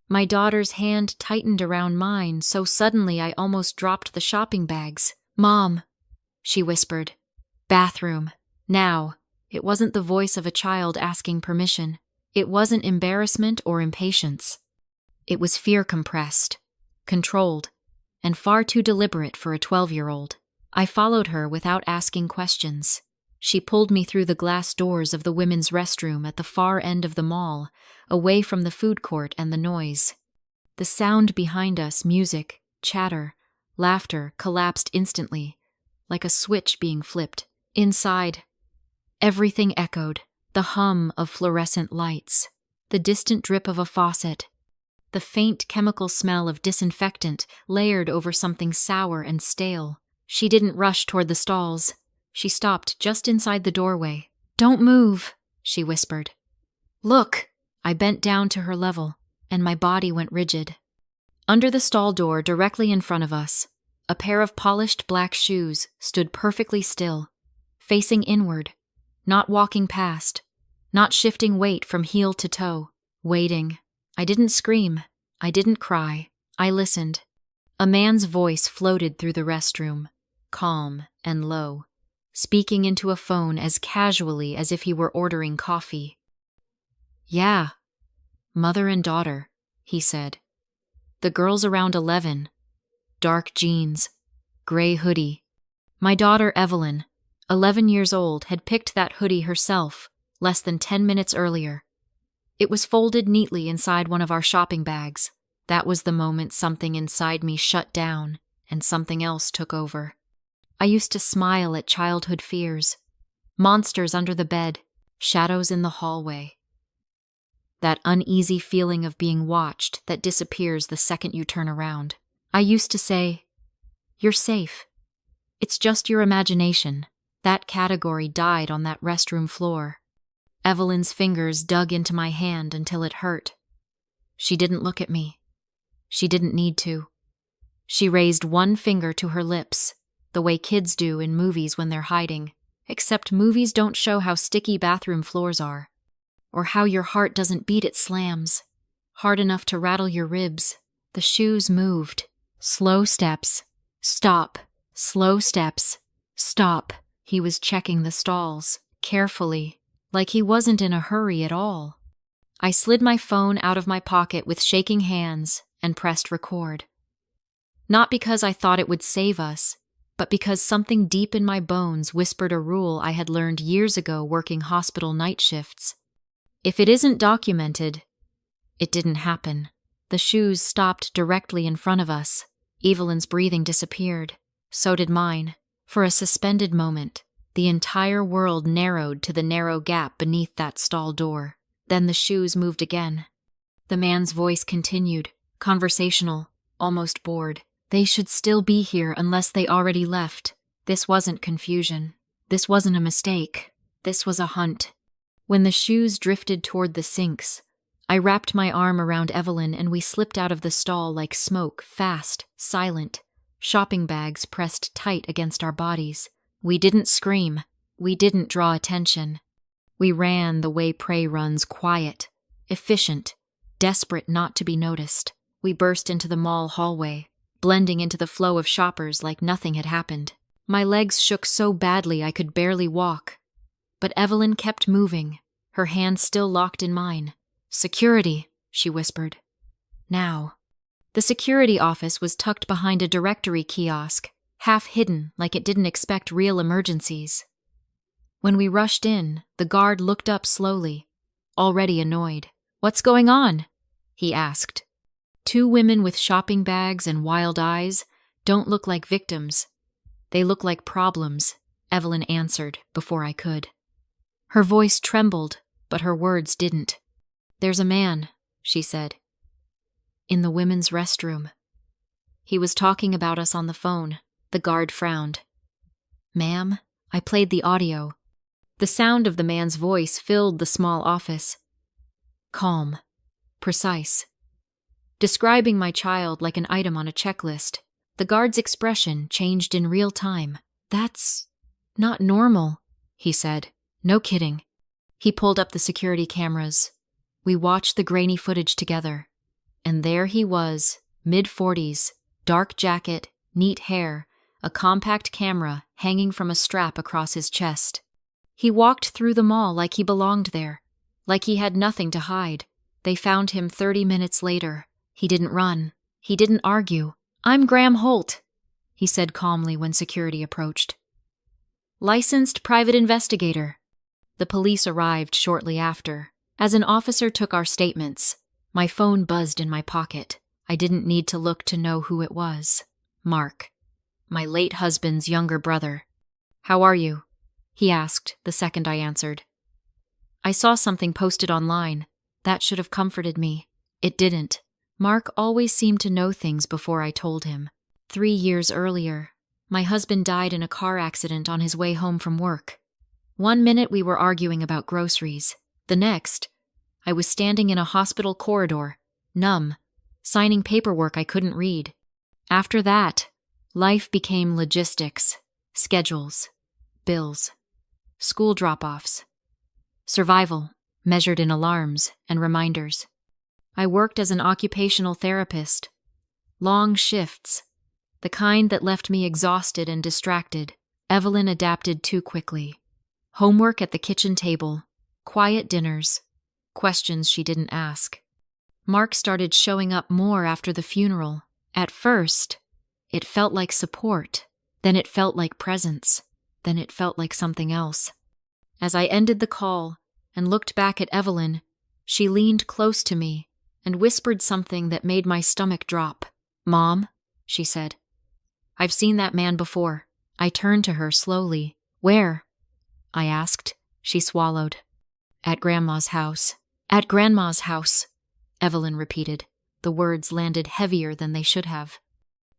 My daughter's hand tightened around mine so suddenly I almost dropped the shopping bags. "Mom," she whispered. "Bathroom. Now." It wasn't the voice of a child asking permission. It wasn't embarrassment or impatience. It was fear compressed, controlled, and far too deliberate for a 12-year-old. I followed her without asking questions. She pulled me through the glass doors of the women's restroom at the far end of the mall, away from the food court and the noise. The sound behind us, music, chatter, laughter, collapsed instantly, like a switch being flipped. Inside, everything echoed, the hum of fluorescent lights, the distant drip of a faucet, the faint chemical smell of disinfectant layered over something sour and stale. She didn't rush toward the stalls. She stopped just inside the doorway. "Don't move," she whispered. "Look." I bent down to her level, and my body went rigid. Under the stall door directly in front of us, a pair of polished black shoes stood perfectly still, facing inward, not walking past, not shifting weight from heel to toe, waiting. I didn't scream. I didn't cry. I listened. A man's voice floated through the restroom, calm and low, speaking into a phone as casually as if he were ordering coffee. "Yeah, mother and daughter," he said. "The girl's around 11. Dark jeans, gray hoodie. My daughter Evelyn, 11 years old, had picked that hoodie herself less than 10 minutes earlier. It was folded neatly inside one of our shopping bags. That was the moment something inside me shut down and something else took over. I used to smile at childhood fears. Monsters under the bed, shadows in the hallway. That uneasy feeling of being watched that disappears the second you turn around. I used to say, "You're safe. It's just your imagination." That category died on that restroom floor. Evelyn's fingers dug into my hand until it hurt. She didn't look at me. She didn't need to. She raised one finger to her lips, the way kids do in movies when they're hiding, except movies don't show how sticky bathroom floors are, or how your heart doesn't beat, it slams, hard enough to rattle your ribs. The shoes moved. Slow steps. Stop. Slow steps. Stop. He was checking the stalls, carefully, like he wasn't in a hurry at all. I slid my phone out of my pocket with shaking hands and pressed record. Not because I thought it would save us, but because something deep in my bones whispered a rule I had learned years ago working hospital night shifts. If it isn't documented, it didn't happen. The shoes stopped directly in front of us. Evelyn's breathing disappeared. So did mine. For a suspended moment, the entire world narrowed to the narrow gap beneath that stall door. Then the shoes moved again. The man's voice continued, conversational, almost bored. They should still be here unless they already left. This wasn't confusion. This wasn't a mistake. This was a hunt. When the shoes drifted toward the sinks, I wrapped my arm around Evelyn and we slipped out of the stall like smoke, fast, silent, shopping bags pressed tight against our bodies. We didn't scream. We didn't draw attention. We ran the way prey runs, quiet, efficient, desperate not to be noticed. We burst into the mall hallway, blending into the flow of shoppers like nothing had happened. My legs shook so badly I could barely walk. But Evelyn kept moving, her hand still locked in mine. "Security," she whispered. "Now." The security office was tucked behind a directory kiosk, half hidden like it didn't expect real emergencies. When we rushed in, the guard looked up slowly, already annoyed. "What's going on?" he asked. Two women with shopping bags and wild eyes don't look like victims. They look like problems, Evelyn answered before I could. Her voice trembled, but her words didn't. "There's a man," she said. "In the women's restroom." He was talking about us on the phone. The guard frowned. "Ma'am?" I played the audio. The sound of the man's voice filled the small office. Calm. Precise. Describing my child like an item on a checklist. The guard's expression changed in real time. "That's not normal," he said. "No kidding." He pulled up the security cameras. We watched the grainy footage together. And there he was, mid-40s, dark jacket, neat hair, a compact camera hanging from a strap across his chest. He walked through the mall like he belonged there, like he had nothing to hide. They found him 30 minutes later. He didn't run. He didn't argue. "I'm Graham Holt," he said calmly when security approached. "Licensed private investigator." The police arrived shortly after. As an officer took our statements, my phone buzzed in my pocket. I didn't need to look to know who it was. Mark, my late husband's younger brother. "How are you?" he asked the second I answered. "I saw something posted online. That should have comforted me. It didn't." Mark always seemed to know things before I told him. 3 years earlier, my husband died in a car accident on his way home from work. 1 minute we were arguing about groceries. The next, I was standing in a hospital corridor, numb, signing paperwork I couldn't read. After that, life became logistics, schedules, bills, school drop-offs, survival measured in alarms and reminders. I worked as an occupational therapist. Long shifts, the kind that left me exhausted and distracted. Evelyn adapted too quickly. Homework at the kitchen table, quiet dinners, questions she didn't ask. Mark started showing up more after the funeral. At first, it felt like support. Then it felt like presence. Then it felt like something else. As I ended the call and looked back at Evelyn, she leaned close to me and whispered something that made my stomach drop. "Mom," she said. "I've seen that man before." I turned to her slowly. "Where?" I asked. She swallowed. "At Grandma's house." "At Grandma's house," Evelyn repeated. The words landed heavier than they should have.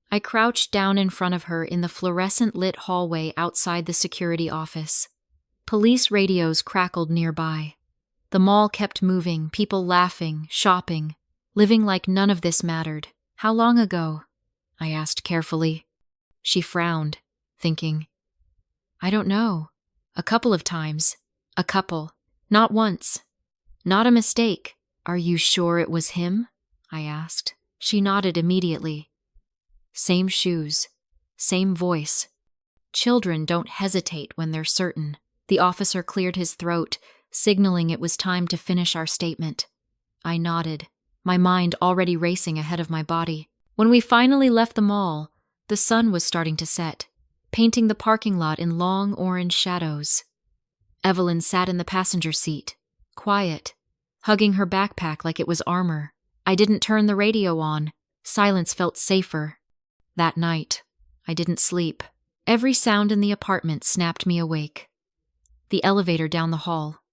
I crouched down in front of her in the fluorescent-lit hallway outside the security office. Police radios crackled nearby. The mall kept moving, people laughing, shopping, living like none of this mattered. "How long ago?" I asked carefully. She frowned, thinking. "I don't know. A couple of times. A couple. Not once. Not a mistake." "Are you sure it was him?" I asked. She nodded immediately. Same shoes. Same voice. Children don't hesitate when they're certain. The officer cleared his throat, signaling it was time to finish our statement. I nodded, my mind already racing ahead of my body. When we finally left the mall, the sun was starting to set, painting the parking lot in long orange shadows. Evelyn sat in the passenger seat, quiet, hugging her backpack like it was armor. I didn't turn the radio on. Silence felt safer. That night, I didn't sleep. Every sound in the apartment snapped me awake. The elevator down the hall.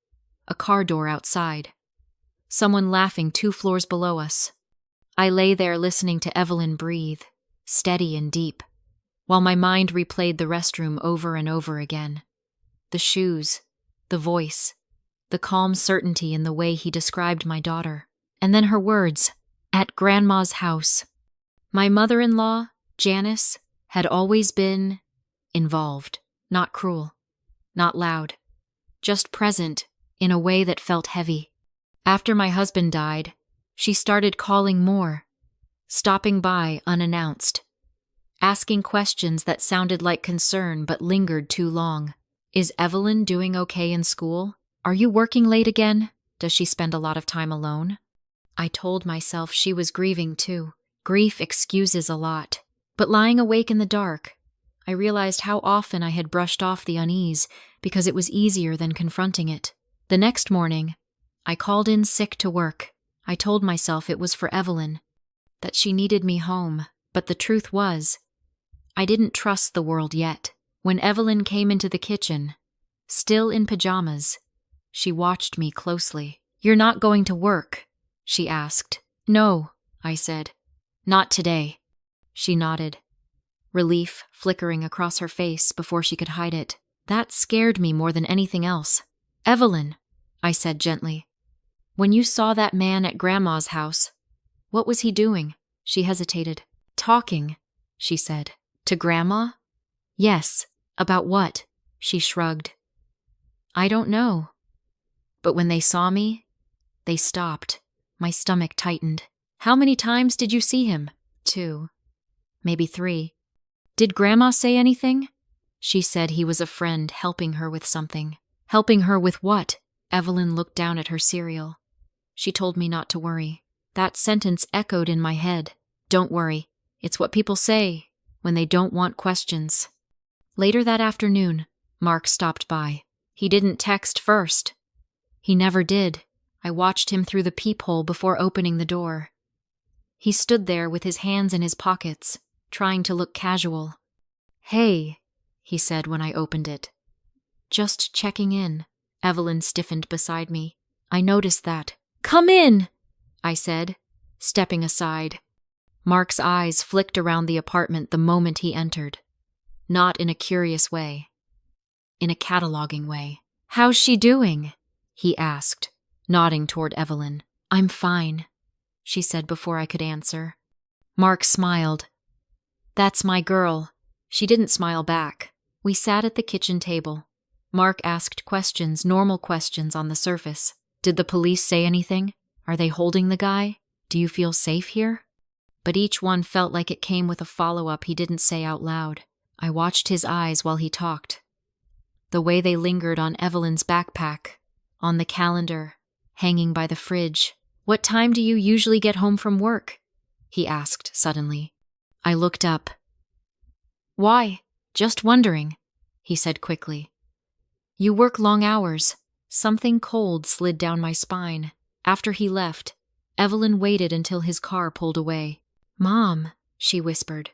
A car door outside. Someone laughing 2 floors below us. I lay there listening to Evelyn breathe, steady and deep, while my mind replayed the restroom over and over again. The shoes, the voice, the calm certainty in the way he described my daughter. And then her words, "At Grandma's house." My mother-in-law, Janice, had always been involved, not cruel, not loud, just present in a way that felt heavy. After my husband died, she started calling more, stopping by unannounced, asking questions that sounded like concern but lingered too long. "Is Evelyn doing okay in school? Are you working late again? Does she spend a lot of time alone?" I told myself she was grieving too. Grief excuses a lot. But lying awake in the dark, I realized how often I had brushed off the unease because it was easier than confronting it. The next morning, I called in sick to work. I told myself it was for Evelyn, that she needed me home, but the truth was, I didn't trust the world yet. When Evelyn came into the kitchen, still in pajamas, she watched me closely. "You're not going to work?" she asked. "No," I said. "Not today." She nodded, relief flickering across her face before she could hide it. That scared me more than anything else. "Evelyn," I said gently, "when you saw that man at Grandma's house, what was he doing?" She hesitated. "Talking," she said. "To Grandma?" "Yes." "About what?" She shrugged. "I don't know." But when they saw me, they stopped. My stomach tightened. How many times did you see him? 2. Maybe 3. Did Grandma say anything? She said he was a friend helping her with something. Helping her with what? Evelyn looked down at her cereal. She told me not to worry. That sentence echoed in my head. Don't worry. It's what people say when they don't want questions. Later that afternoon, Mark stopped by. He didn't text first. He never did. I watched him through the peephole before opening the door. He stood there with his hands in his pockets, trying to look casual. "Hey," he said when I opened it. "Just checking in." Evelyn stiffened beside me. I noticed that. "Come in," I said, stepping aside. Mark's eyes flicked around the apartment the moment he entered. Not in a curious way. In a cataloging way. "How's she doing?" he asked, nodding toward Evelyn. "I'm fine," she said before I could answer. Mark smiled. "That's my girl." She didn't smile back. We sat at the kitchen table. Mark asked questions, normal questions on the surface. Did the police say anything? Are they holding the guy? Do you feel safe here? But each one felt like it came with a follow-up he didn't say out loud. I watched his eyes while he talked. The way they lingered on Evelyn's backpack, on the calendar, hanging by the fridge. "What time do you usually get home from work?" he asked suddenly. I looked up. "Why? Just wondering," he said quickly. "You work long hours." Something cold slid down my spine. After he left, Evelyn waited until his car pulled away. "Mom," she whispered.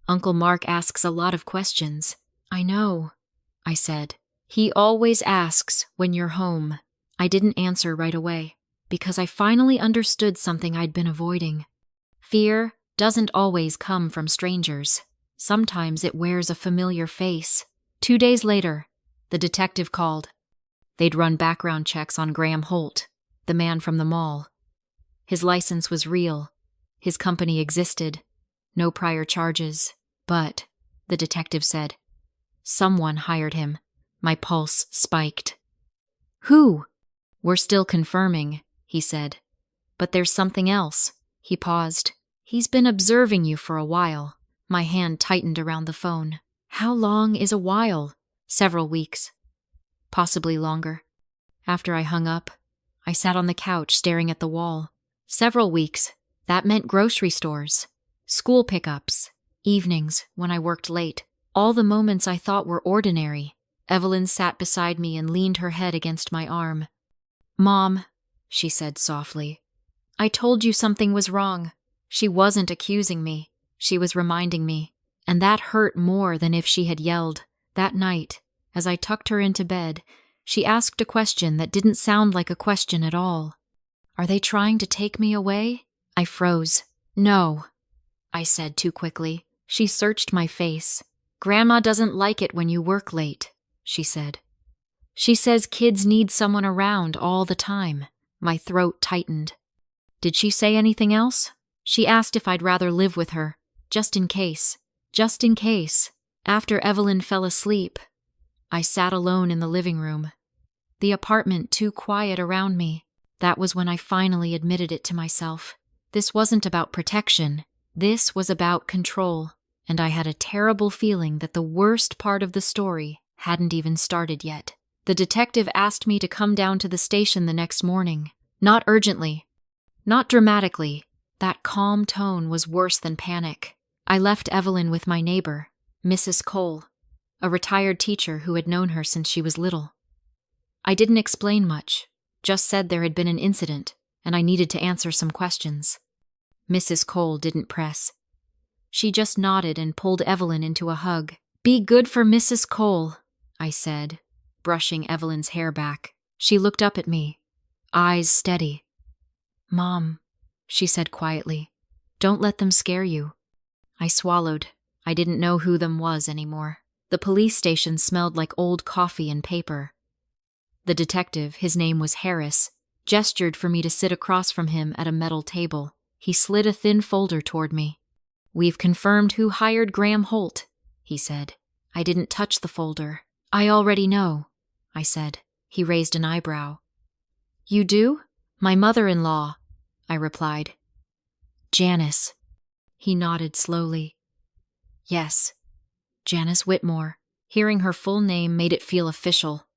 "Uncle Mark asks a lot of questions." "I know," I said. "He always asks when you're home." I didn't answer right away, because I finally understood something I'd been avoiding. Fear doesn't always come from strangers. Sometimes it wears a familiar face. 2 days later, the detective called. They'd run background checks on Graham Holt, the man from the mall. His license was real. His company existed. No prior charges. But, the detective said, someone hired him. My pulse spiked. "Who?" "We're still confirming," he said. "But there's something else." He paused. "He's been observing you for a while." My hand tightened around the phone. "How long is a while?" "Several weeks. Possibly longer." After I hung up, I sat on the couch staring at the wall. Several weeks. That meant grocery stores, school pickups, evenings when I worked late. All the moments I thought were ordinary. Evelyn sat beside me and leaned her head against my arm. "Mom," she said softly, "I told you something was wrong." She wasn't accusing me. She was reminding me. And that hurt more than if she had yelled. That night, as I tucked her into bed, she asked a question that didn't sound like a question at all. "Are they trying to take me away?" I froze. "No," I said too quickly. She searched my face. "Grandma doesn't like it when you work late," she said. "She says kids need someone around all the time." My throat tightened. "Did she say anything else?" "She asked if I'd rather live with her, just in case." Just in case. After Evelyn fell asleep, I sat alone in the living room. The apartment too quiet around me. That was when I finally admitted it to myself. This wasn't about protection. This was about control. And I had a terrible feeling that the worst part of the story hadn't even started yet. The detective asked me to come down to the station the next morning. Not urgently. Not dramatically. That calm tone was worse than panic. I left Evelyn with my neighbor, Mrs. Cole, a retired teacher who had known her since she was little. I didn't explain much, just said there had been an incident, and I needed to answer some questions. Mrs. Cole didn't press. She just nodded and pulled Evelyn into a hug. "Be good for Mrs. Cole," I said, brushing Evelyn's hair back. She looked up at me, eyes steady. "Mom," she said quietly, "don't let them scare you." I swallowed. I didn't know who them was anymore. The police station smelled like old coffee and paper. The detective, his name was Harris, gestured for me to sit across from him at a metal table. He slid a thin folder toward me. "We've confirmed who hired Graham Holt," he said. I didn't touch the folder. "I already know," I said. He raised an eyebrow. "You do?" "My mother-in-law," I replied. Janice. He nodded slowly. Yes, Janice Whitmore. Hearing her full name made it feel official.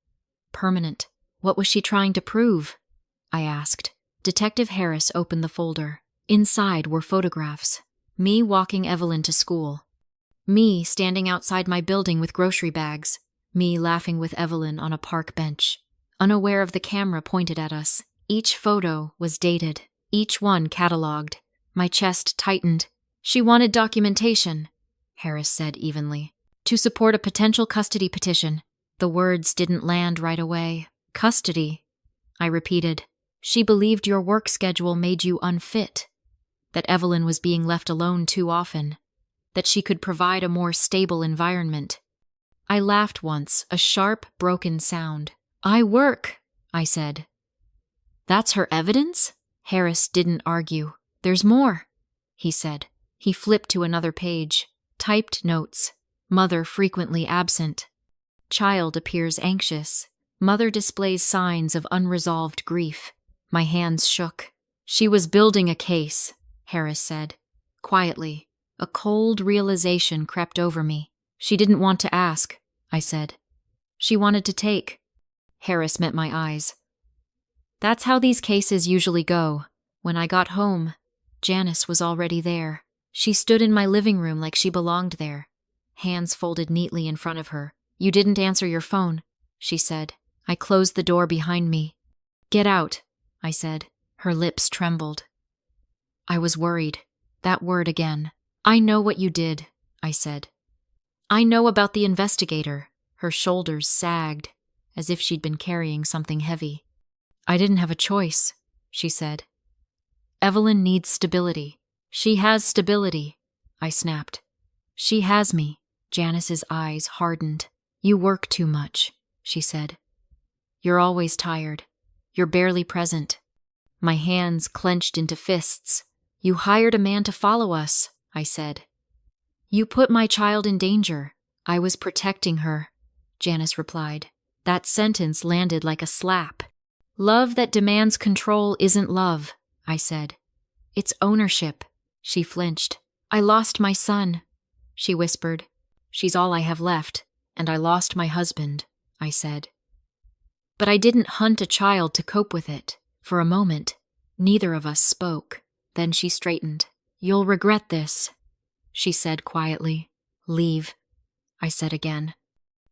Permanent. What was she trying to prove? I asked. Detective Harris opened the folder. Inside were photographs. Me walking Evelyn to school. Me standing outside my building with grocery bags. Me laughing with Evelyn on a park bench. Unaware of the camera pointed at us. Each photo was dated. Each one catalogued. My chest tightened. She wanted documentation, Harris said evenly, to support a potential custody petition. The words didn't land right away. Custody, I repeated. She believed your work schedule made you unfit. That Evelyn was being left alone too often. That she could provide a more stable environment. I laughed once, a sharp, broken sound. I work, I said. That's her evidence? Harris didn't argue. There's more, he said. He flipped to another page. Typed notes. Mother frequently absent. Child appears anxious. Mother displays signs of unresolved grief. My hands shook. She was building a case, Harris said. Quietly, a cold realization crept over me. She didn't want to ask, I said. She wanted to take. Harris met my eyes. That's how these cases usually go. When I got home, Janice was already there. She stood in my living room like she belonged there, hands folded neatly in front of her. You didn't answer your phone, she said. I closed the door behind me. Get out, I said. Her lips trembled. I was worried. That word again. I know what you did, I said. I know about the investigator. Her shoulders sagged, as if she'd been carrying something heavy. I didn't have a choice, she said. Evelyn needs stability. She has stability, I snapped. She has me. Janice's eyes hardened. You work too much, she said. You're always tired. You're barely present. My hands clenched into fists. You hired a man to follow us, I said. You put my child in danger. I was protecting her, Janice replied. That sentence landed like a slap. Love that demands control isn't love, I said. It's ownership. She flinched. I lost my son, she whispered. She's all I have left, and I lost my husband, I said. But I didn't hunt a child to cope with it. For a moment, neither of us spoke. Then she straightened. You'll regret this, she said quietly. Leave, I said again.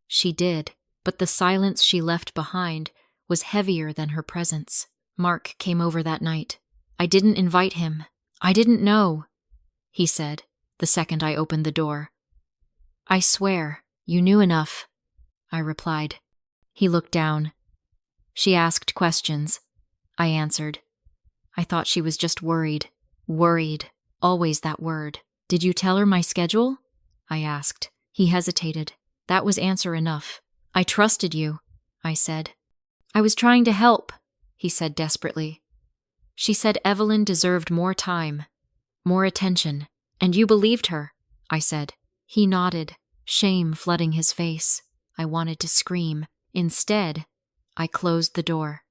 She did, but the silence she left behind was heavier than her presence. Mark came over that night. I didn't invite him. I didn't know, he said, the second I opened the door. I swear, you knew enough, I replied. He looked down. She asked questions. I answered. I thought she was just worried. Worried. Always that word. Did you tell her my schedule? I asked. He hesitated. That was answer enough. I trusted you, I said. I was trying to help, he said desperately. She said Evelyn deserved more time, more attention, and you believed her, I said. He nodded, shame flooding his face. I wanted to scream. Instead, I closed the door.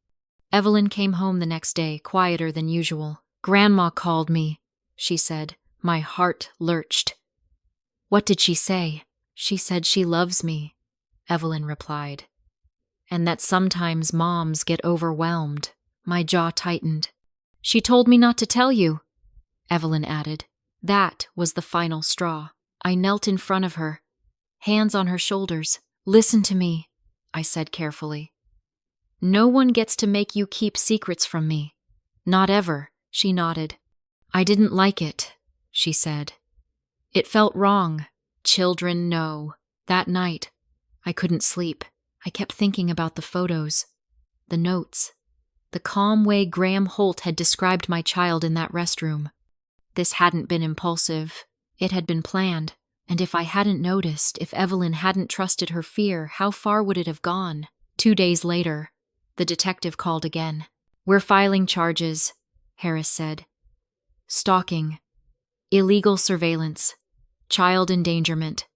Evelyn came home the next day, quieter than usual. Grandma called me, she said. My heart lurched. What did she say? She said she loves me, Evelyn replied. And that sometimes moms get overwhelmed. My jaw tightened. She told me not to tell you, Evelyn added. That was the final straw. I knelt in front of her, hands on her shoulders. Listen to me, I said carefully. No one gets to make you keep secrets from me. Not ever, she nodded. I didn't like it, she said. It felt wrong. Children know. That night, I couldn't sleep. I kept thinking about the photos, the notes, the calm way Graham Holt had described my child in that restroom. This hadn't been impulsive. It had been planned. And if I hadn't noticed, if Evelyn hadn't trusted her fear, how far would it have gone? 2 days later, the detective called again. We're filing charges, Harris said. Stalking, illegal surveillance, child endangerment.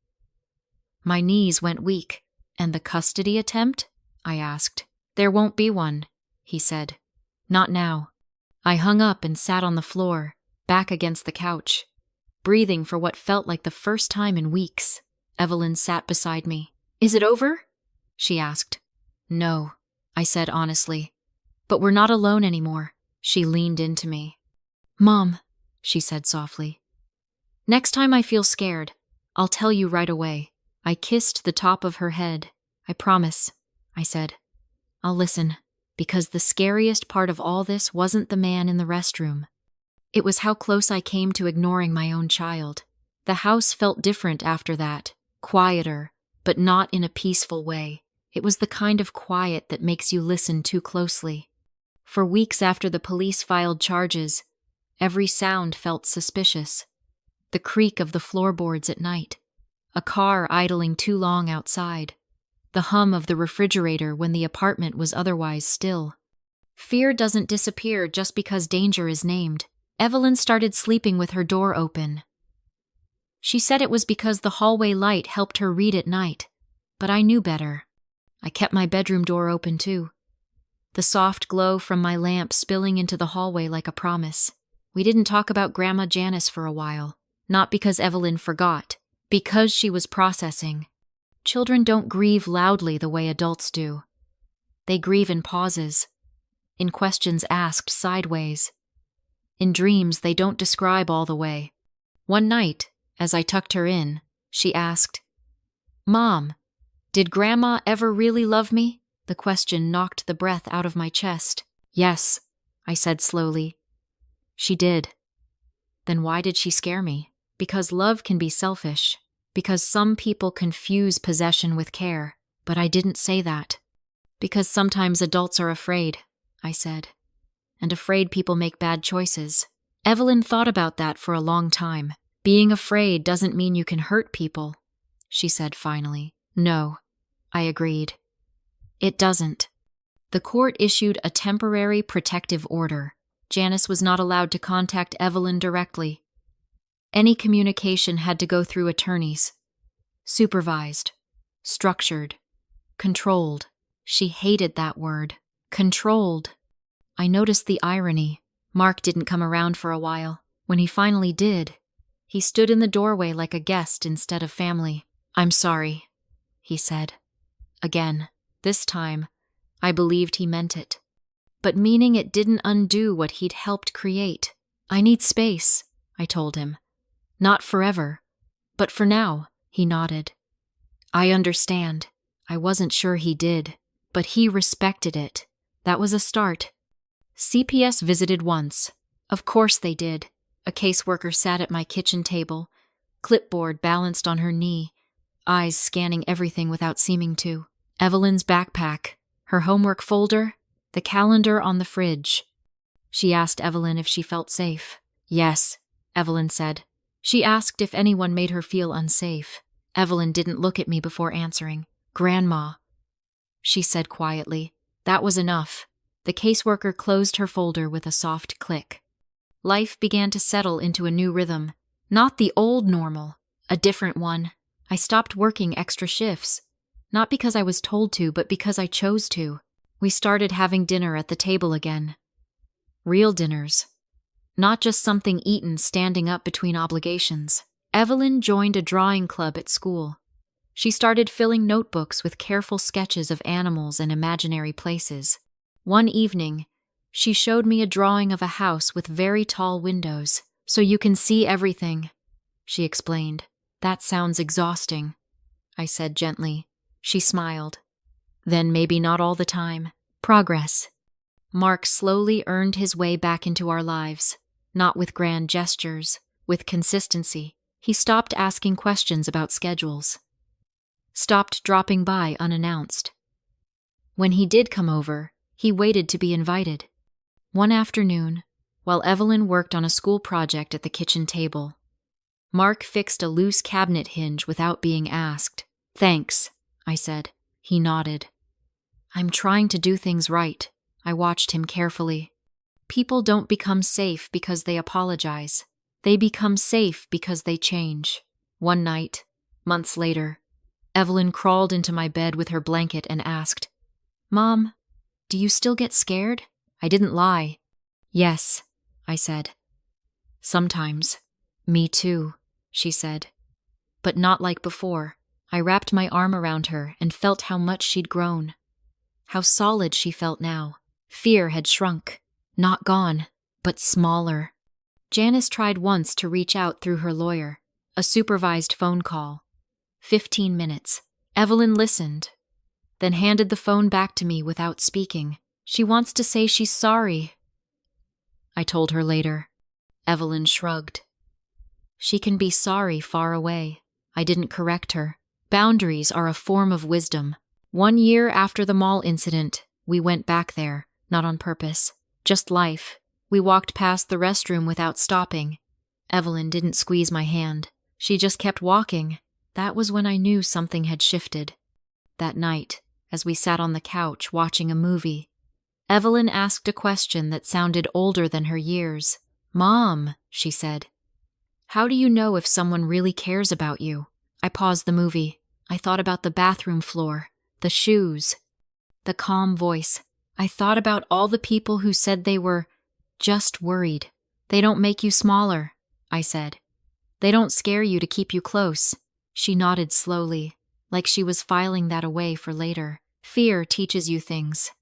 My knees went weak. And the custody attempt? I asked. There won't be one, he said. Not now. I hung up and sat on the floor, back against the couch, breathing for what felt like the first time in weeks. Evelyn sat beside me. "Is it over?" she asked. "No," I said honestly. "But we're not alone anymore." She leaned into me. "Mom," she said softly, "next time I feel scared, I'll tell you right away." I kissed the top of her head. "I promise," I said. "I'll listen." Because the scariest part of all this wasn't the man in the restroom. It was how close I came to ignoring my own child. The house felt different after that, quieter, but not in a peaceful way. It was the kind of quiet that makes you listen too closely. For weeks after the police filed charges, every sound felt suspicious. The creak of the floorboards at night, a car idling too long outside, the hum of the refrigerator when the apartment was otherwise still. Fear doesn't disappear just because danger is named. Evelyn started sleeping with her door open. She said it was because the hallway light helped her read at night, but I knew better. I kept my bedroom door open too, the soft glow from my lamp spilling into the hallway like a promise. We didn't talk about Grandma Janice for a while, not because Evelyn forgot, because she was processing. Children don't grieve loudly the way adults do. They grieve in pauses, in questions asked sideways. In dreams they don't describe all the way. One night, as I tucked her in, she asked, "Mom, did Grandma ever really love me?" The question knocked the breath out of my chest. "Yes," I said slowly. "She did." Then why did she scare me? Because love can be selfish. Because some people confuse possession with care. But I didn't say that. Because sometimes adults are afraid, I said. And afraid people make bad choices. Evelyn thought about that for a long time. "Being afraid doesn't mean you can hurt people," she said finally. "No," I agreed. "It doesn't." The court issued a temporary protective order. Janice was not allowed to contact Evelyn directly. Any communication had to go through attorneys. Supervised, structured, controlled. She hated that word. Controlled. I noticed the irony. Mark didn't come around for a while. When he finally did, he stood in the doorway like a guest instead of family. "I'm sorry," he said. Again. This time, I believed he meant it. But meaning it didn't undo what he'd helped create. "I need space," I told him. "Not forever, but for now," he nodded. "I understand." I wasn't sure he did, but he respected it. That was a start. CPS visited once. Of course they did. A caseworker sat at my kitchen table, clipboard balanced on her knee, eyes scanning everything without seeming to. Evelyn's backpack, her homework folder, the calendar on the fridge. She asked Evelyn if she felt safe. "Yes," Evelyn said. She asked if anyone made her feel unsafe. Evelyn didn't look at me before answering. "Grandma," she said quietly. That was enough. The caseworker closed her folder with a soft click. Life began to settle into a new rhythm. Not the old normal, a different one. I stopped working extra shifts. Not because I was told to, but because I chose to. We started having dinner at the table again. Real dinners. Not just something eaten standing up between obligations. Evelyn joined a drawing club at school. She started filling notebooks with careful sketches of animals and imaginary places. One evening, she showed me a drawing of a house with very tall windows. "So you can see everything," she explained. "That sounds exhausting," I said gently. She smiled. "Then maybe not all the time. Progress." Mark slowly earned his way back into our lives. Not with grand gestures, with consistency. He stopped asking questions about schedules. Stopped dropping by unannounced. When he did come over, he waited to be invited. One afternoon, while Evelyn worked on a school project at the kitchen table, Mark fixed a loose cabinet hinge without being asked. "Thanks," I said. He nodded. "I'm trying to do things right." I watched him carefully. People don't become safe because they apologize. They become safe because they change. One night, months later, Evelyn crawled into my bed with her blanket and asked, "Mom, do you still get scared?" I didn't lie. "Yes," I said. Sometimes. Me too, she said. But not like before. I wrapped my arm around her and felt how much she'd grown. How solid she felt now. Fear had shrunk. Not gone, but smaller. Janice tried once to reach out through her lawyer. A supervised phone call. 15 minutes. Evelyn listened, then handed the phone back to me without speaking. She wants to say she's sorry, I told her later. Evelyn shrugged. She can be sorry far away. I didn't correct her. Boundaries are a form of wisdom. 1 year after the mall incident, we went back there, not on purpose. Just life. We walked past the restroom without stopping. Evelyn didn't squeeze my hand. She just kept walking. That was when I knew something had shifted. That night, as we sat on the couch watching a movie, Evelyn asked a question that sounded older than her years. "Mom," she said, "how do you know if someone really cares about you?" I paused the movie. I thought about the bathroom floor, the shoes, the calm voice. I thought about all the people who said they were just worried. "They don't make you smaller," I said. "They don't scare you to keep you close." She nodded slowly, like she was filing that away for later. Fear teaches you things,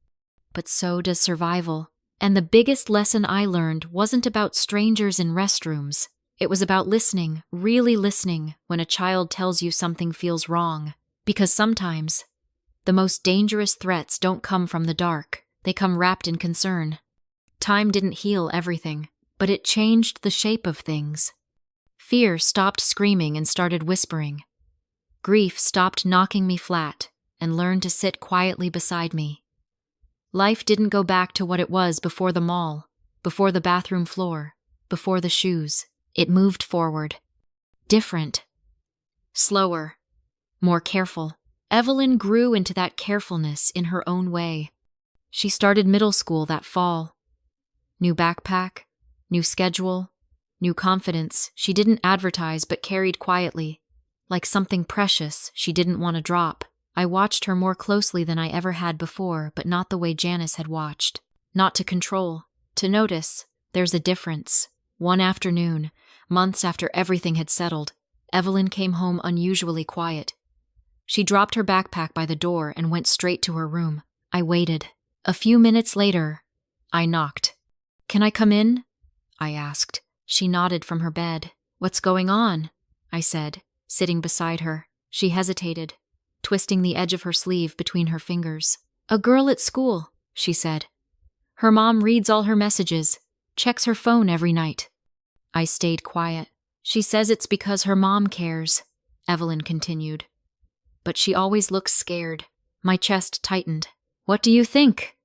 but so does survival. And the biggest lesson I learned wasn't about strangers in restrooms. It was about listening, really listening, when a child tells you something feels wrong. Because sometimes, the most dangerous threats don't come from the dark. They come wrapped in concern. Time didn't heal everything, but it changed the shape of things. Fear stopped screaming and started whispering. Grief stopped knocking me flat and learned to sit quietly beside me. Life didn't go back to what it was before the mall, before the bathroom floor, before the shoes. It moved forward. Different. Slower. More careful. Evelyn grew into that carefulness in her own way. She started middle school that fall. New backpack, new schedule, new confidence she didn't advertise but carried quietly, like something precious she didn't want to drop. I watched her more closely than I ever had before, but not the way Janice had watched. Not to control, to notice. There's a difference. One afternoon, months after everything had settled, Evelyn came home unusually quiet. She dropped her backpack by the door and went straight to her room. I waited. A few minutes later, I knocked. "Can I come in?" I asked. She nodded from her bed. "What's going on?" I said, sitting beside her. She hesitated, twisting the edge of her sleeve between her fingers. "A girl at school," she said. "Her mom reads all her messages, checks her phone every night." I stayed quiet. "She says it's because her mom cares," Evelyn continued. "But she always looks scared." My chest tightened. "What do you think?"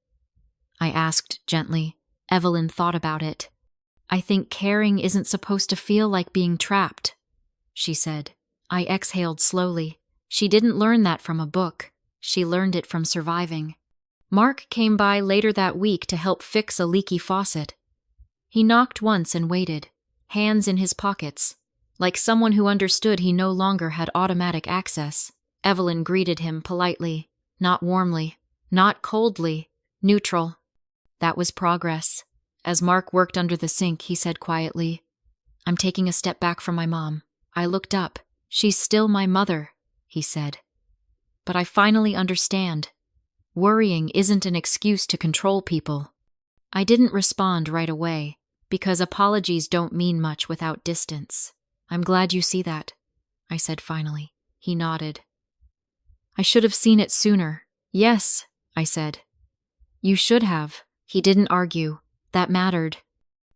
I asked gently. Evelyn thought about it. "I think caring isn't supposed to feel like being trapped," she said. I exhaled slowly. She didn't learn that from a book. She learned it from surviving. Mark came by later that week to help fix a leaky faucet. He knocked once and waited, hands in his pockets, like someone who understood he no longer had automatic access. Evelyn greeted him politely, not warmly, not coldly, neutral. That was progress. As Mark worked under the sink, he said quietly, "I'm taking a step back from my mom." I looked up. "She's still my mother," he said. "But I finally understand. Worrying isn't an excuse to control people." I didn't respond right away, because apologies don't mean much without distance. "I'm glad you see that," I said finally. He nodded. "I should have seen it sooner." "Yes," I said. "You should have." He didn't argue. That mattered.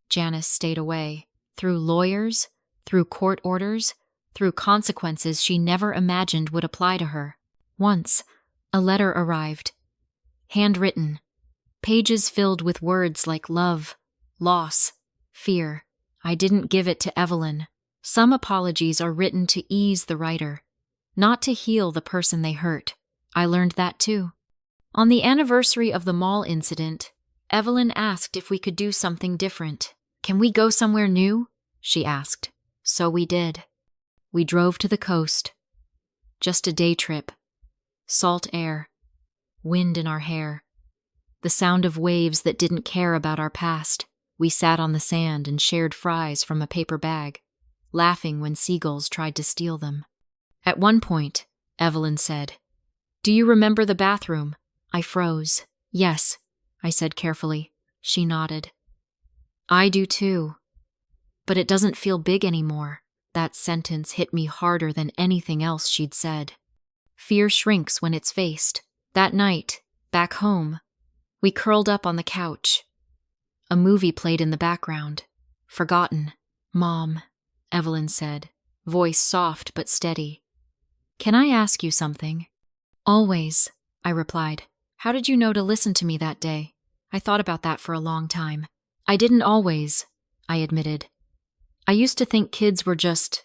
Janice stayed away. Through lawyers, through court orders, through consequences she never imagined would apply to her. Once, a letter arrived. Handwritten. Pages filled with words like love, loss, fear. I didn't give it to Evelyn. Some apologies are written to ease the writer, not to heal the person they hurt. I learned that too. On the anniversary of the mall incident, Evelyn asked if we could do something different. "Can we go somewhere new?" she asked. So we did. We drove to the coast. Just a day trip. Salt air. Wind in our hair. The sound of waves that didn't care about our past. We sat on the sand and shared fries from a paper bag, laughing when seagulls tried to steal them. At one point, Evelyn said, "Do you remember the bathroom?" I froze. "Yes," I said carefully. She nodded. "I do too. But it doesn't feel big anymore." That sentence hit me harder than anything else she'd said. Fear shrinks when it's faced. That night, back home, we curled up on the couch. A movie played in the background. Forgotten. "Mom," Evelyn said, voice soft but steady. "Can I ask you something?" "Always," I replied. "How did you know to listen to me that day?" I thought about that for a long time. "I didn't always," I admitted. "I used to think kids were just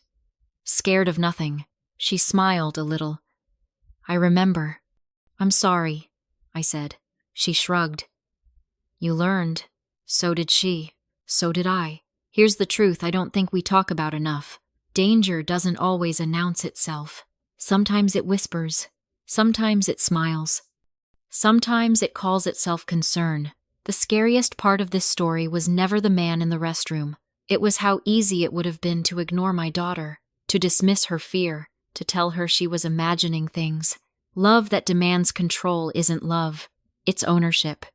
scared of nothing." She smiled a little. "I remember." "I'm sorry," I said. She shrugged. "You learned. So did she. So did I. Here's the truth I don't think we talk about enough. Danger doesn't always announce itself. Sometimes it whispers. Sometimes it smiles. Sometimes it calls itself concern. The scariest part of this story was never the man in the restroom. It was how easy it would have been to ignore my daughter, to dismiss her fear, to tell her she was imagining things. Love that demands control isn't love. It's ownership.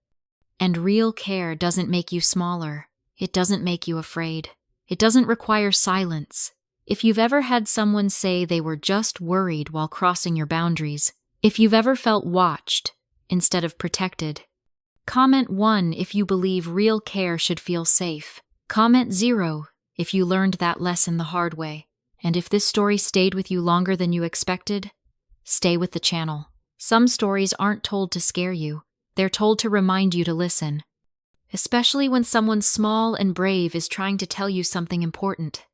And real care doesn't make you smaller. It doesn't make you afraid. It doesn't require silence. If you've ever had someone say they were just worried while crossing your boundaries, if you've ever felt watched instead of protected, comment 1 if you believe real care should feel safe. Comment 0 if you learned that lesson the hard way. And if this story stayed with you longer than you expected, stay with the channel. Some stories aren't told to scare you. They're told to remind you to listen. Especially when someone small and brave is trying to tell you something important.